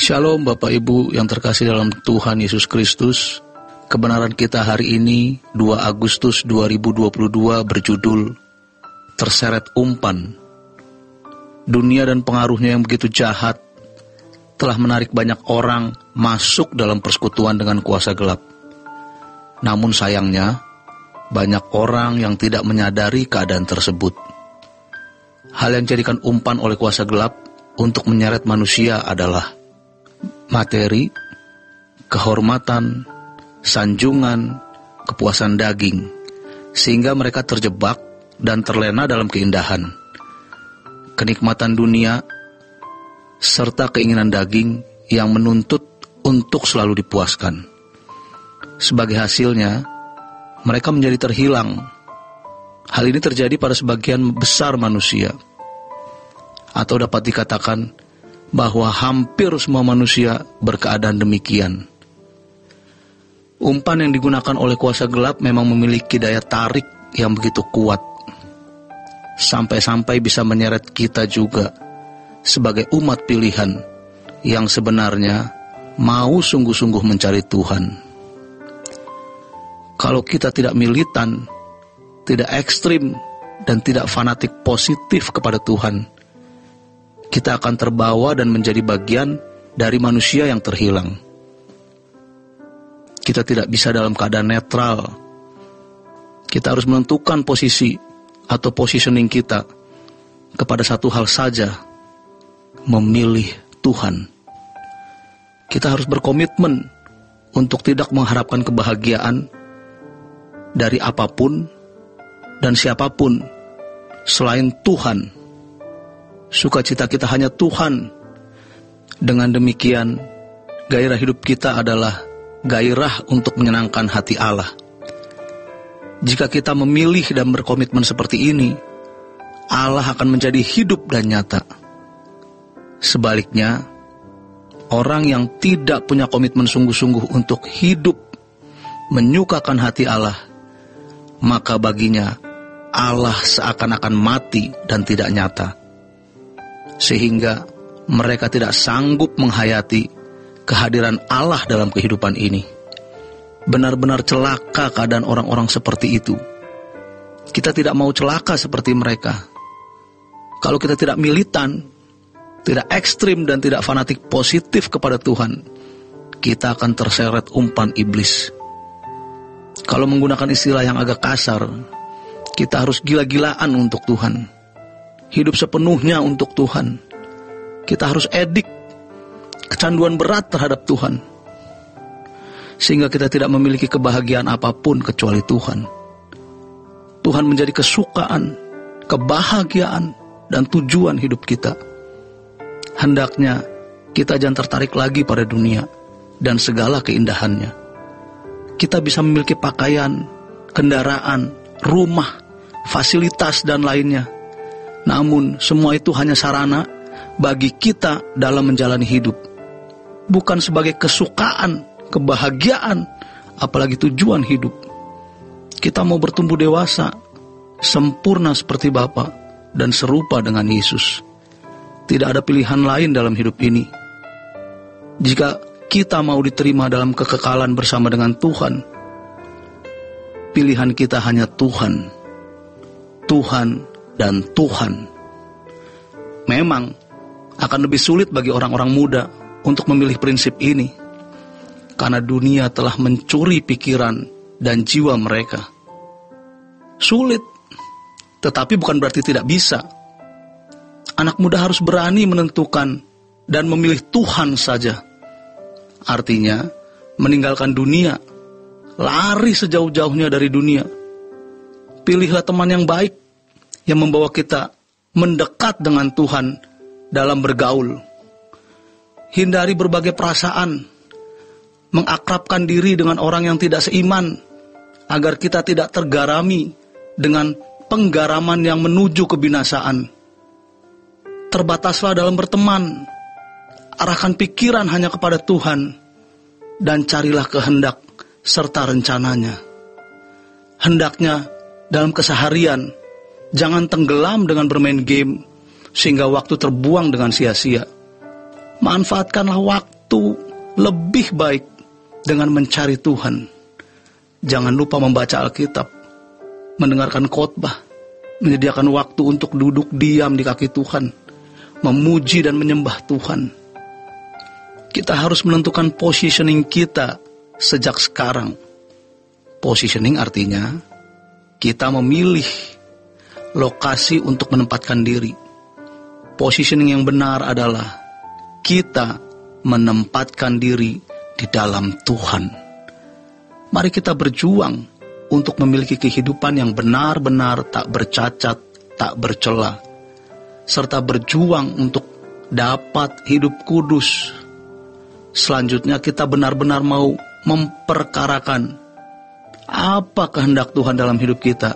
Shalom Bapak Ibu yang terkasih dalam Tuhan Yesus Kristus. Kebenaran kita hari ini 2 Agustus 2022 berjudul Terseret Umpan. Dunia dan pengaruhnya yang begitu jahat telah menarik banyak orang masuk dalam persekutuan dengan kuasa gelap. Namun sayangnya, banyak orang yang tidak menyadari keadaan tersebut. Hal yang dijadikan umpan oleh kuasa gelap untuk menyeret manusia adalah materi, kehormatan, sanjungan, kepuasan daging, sehingga mereka terjebak dan terlena dalam keindahan, kenikmatan dunia, serta keinginan daging yang menuntut untuk selalu dipuaskan. Sebagai hasilnya, mereka menjadi terhilang. Hal ini terjadi pada sebagian besar manusia, atau dapat dikatakan bahwa hampir semua manusia berkeadaan demikian. Umpan yang digunakan oleh kuasa gelap memang memiliki daya tarik yang begitu kuat, sampai-sampai bisa menyeret kita juga sebagai umat pilihan yang sebenarnya mau sungguh-sungguh mencari Tuhan. Kalau kita tidak militan, tidak ekstrim, dan tidak fanatik positif kepada Tuhan, kita akan terbawa dan menjadi bagian dari manusia yang terhilang. Kita tidak bisa dalam keadaan netral. Kita harus menentukan posisi atau positioning kita kepada satu hal saja, memilih Tuhan. Kita harus berkomitmen untuk tidak mengharapkan kebahagiaan dari apapun dan siapapun selain Tuhan. Sukacita kita hanya Tuhan. Dengan demikian, gairah hidup kita adalah gairah untuk menyenangkan hati Allah. Jika kita memilih dan berkomitmen seperti ini, Allah akan menjadi hidup dan nyata. Sebaliknya, orang yang tidak punya komitmen sungguh-sungguh untuk hidup menyukakan hati Allah, maka baginya Allah seakan-akan mati dan tidak nyata, sehingga mereka tidak sanggup menghayati kehadiran Allah dalam kehidupan ini. Benar-benar celaka keadaan orang-orang seperti itu. Kita tidak mau celaka seperti mereka. Kalau kita tidak militan, tidak ekstrim, dan tidak fanatik positif kepada Tuhan, kita akan terseret umpan iblis. Kalau menggunakan istilah yang agak kasar, kita harus gila-gilaan untuk Tuhan. Hidup sepenuhnya untuk Tuhan. Kita harus edik, kecanduan berat terhadap Tuhan, sehingga kita tidak memiliki kebahagiaan apapun kecuali Tuhan. Tuhan menjadi kesukaan, kebahagiaan, dan tujuan hidup kita. Hendaknya kita jangan tertarik lagi pada dunia dan segala keindahannya. Kita bisa memiliki pakaian, kendaraan, rumah, fasilitas, dan lainnya. Namun semua itu hanya sarana bagi kita dalam menjalani hidup, bukan sebagai kesukaan, kebahagiaan, apalagi tujuan hidup. Kita mau bertumbuh dewasa, sempurna seperti Bapa, dan serupa dengan Yesus. Tidak ada pilihan lain dalam hidup ini. Jika kita mau diterima dalam kekekalan bersama dengan Tuhan, pilihan kita hanya Tuhan. Tuhan dan Tuhan. Memang akan lebih sulit bagi orang-orang muda untuk memilih prinsip ini, karena dunia telah mencuri pikiran dan jiwa mereka. Sulit, tetapi bukan berarti tidak bisa. Anak muda harus berani menentukan dan memilih Tuhan saja. Artinya, meninggalkan dunia, lari sejauh-jauhnya dari dunia. Pilihlah teman yang baik, yang membawa kita mendekat dengan Tuhan dalam bergaul. Hindari berbagai perasaan, mengakrabkan diri dengan orang yang tidak seiman, agar kita tidak tergarami dengan penggaraman yang menuju kebinasaan. Terbataslah dalam berteman, arahkan pikiran hanya kepada Tuhan, dan carilah kehendak serta rencananya. Hendaknya dalam keseharian, jangan tenggelam dengan bermain game, sehingga waktu terbuang dengan sia-sia. Manfaatkanlah waktu itu lebih baik dengan mencari Tuhan. Jangan lupa membaca Alkitab, mendengarkan khotbah, menyediakan waktu untuk duduk diam di kaki Tuhan, memuji dan menyembah Tuhan. Kita harus menentukan positioning kita sejak sekarang. Positioning artinya kita memilih lokasi untuk menempatkan diri. Positioning yang benar adalah kita menempatkan diri di dalam Tuhan. Mari kita berjuang untuk memiliki kehidupan yang benar-benar tak bercacat, tak bercela, serta berjuang untuk dapat hidup kudus. Selanjutnya kita benar-benar mau memperkarakan apa kehendak Tuhan dalam hidup kita,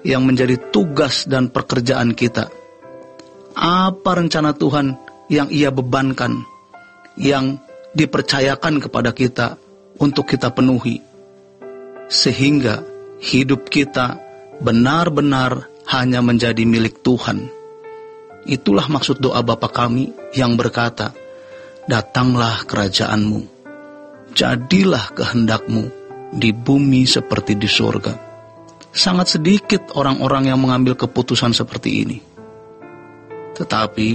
yang menjadi tugas dan pekerjaan kita. Apa rencana Tuhan yang Ia bebankan, yang dipercayakan kepada kita untuk kita penuhi, sehingga hidup kita benar-benar hanya menjadi milik Tuhan. Itulah maksud doa Bapa kami yang berkata, "Datanglah kerajaan-Mu, jadilah kehendak-Mu di bumi seperti di surga." Sangat sedikit orang-orang yang mengambil keputusan seperti ini. Tetapi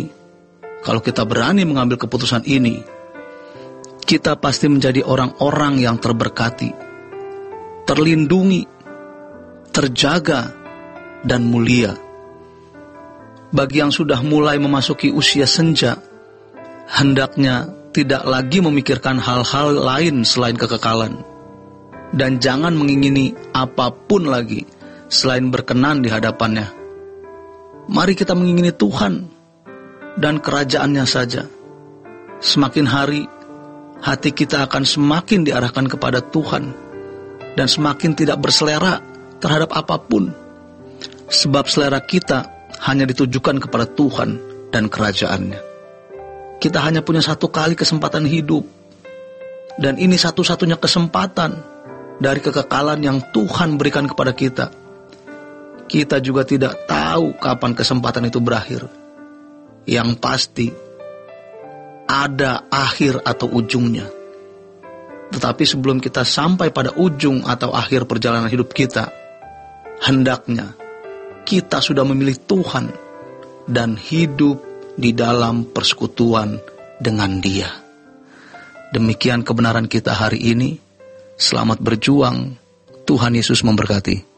kalau kita berani mengambil keputusan ini, kita pasti menjadi orang-orang yang terberkati, terlindungi, terjaga, dan mulia. Bagi yang sudah mulai memasuki usia senja, hendaknya tidak lagi memikirkan hal-hal lain selain kekekalan. Dan jangan mengingini apapun lagi selain berkenan di hadapannya. Mari kita mengingini Tuhan dan kerajaan-Nya saja. Semakin hari, hati kita akan semakin diarahkan kepada Tuhan dan semakin tidak berselera terhadap apapun. Sebab selera kita hanya ditujukan kepada Tuhan dan kerajaan-Nya. Kita hanya punya satu kali kesempatan hidup, dan ini satu-satunya kesempatan dari kekekalan yang Tuhan berikan kepada kita. Kita juga tidak tahu kapan kesempatan itu berakhir. Yang pasti ada akhir atau ujungnya. Tetapi sebelum kita sampai pada ujung atau akhir perjalanan hidup kita, hendaknya kita sudah memilih Tuhan dan hidup di dalam persekutuan dengan Dia. Demikian kebenaran kita hari ini. Selamat berjuang. Tuhan Yesus memberkati.